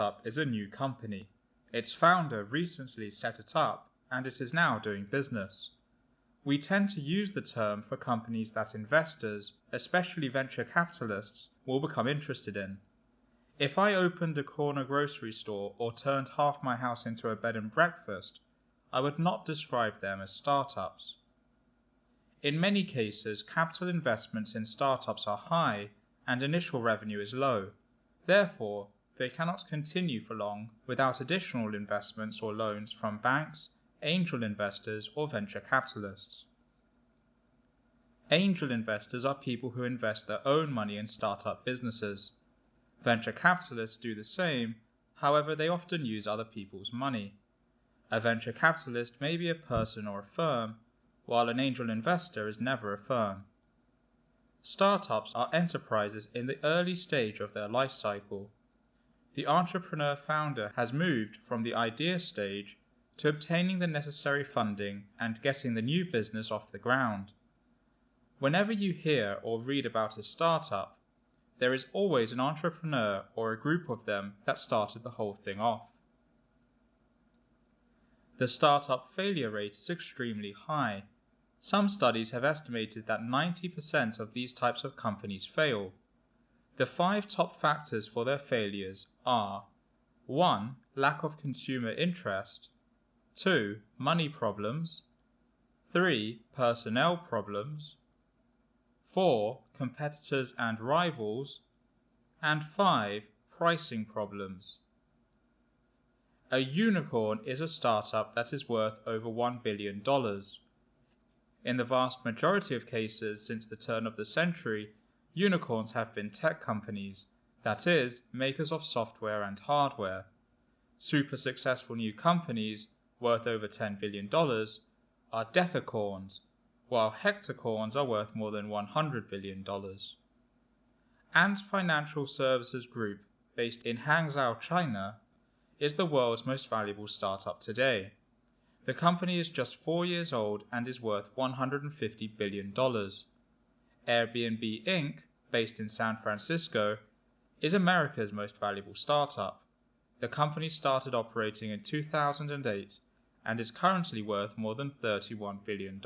Startup is a new company. Its founder recently set it up and it is now doing business. We tend to use the term for companies that investors, especially venture capitalists, will become interested in. If I opened a corner grocery store or turned half my house into a bed and breakfast, I would not describe them as startups. In many cases, capital investments in startups are high and initial revenue is low. Therefore, they cannot continue for long without additional investments or loans from banks, angel investors, or venture capitalists. Angel investors are people who invest their own money in startup businesses. Venture capitalists do the same, however they often use other people's money. A venture capitalist may be a person or a firm, while an angel investor is never a firm. Startups are enterprises in the early stage of their life cycle. The entrepreneur founder has moved from the idea stage to obtaining the necessary funding and getting the new business off the ground. Whenever you hear or read about a startup, there is always an entrepreneur or a group of them that started the whole thing off. The startup failure rate is extremely high. Some studies have estimated that 90% of these types of companies fail. The 5 top factors for their failures are 1. Lack of consumer interest, 2. Money problems, 3. Personnel problems, 4. Competitors and rivals, and 5. Pricing problems. A unicorn is a startup that is worth over $1 billion. In the vast majority of cases since the turn of the century, unicorns have been tech companies, that is, makers of software and hardware. Super successful new companies, worth over $10 billion, are decacorns, while hectacorns are worth more than $100 billion. Ant Financial Services Group, based in Hangzhou, China, is the world's most valuable startup today. The company is just 4 years old and is worth $150 billion. Airbnb Inc., based in San Francisco, is America's most valuable startup. The company started operating in 2008 and is currently worth more than $31 billion.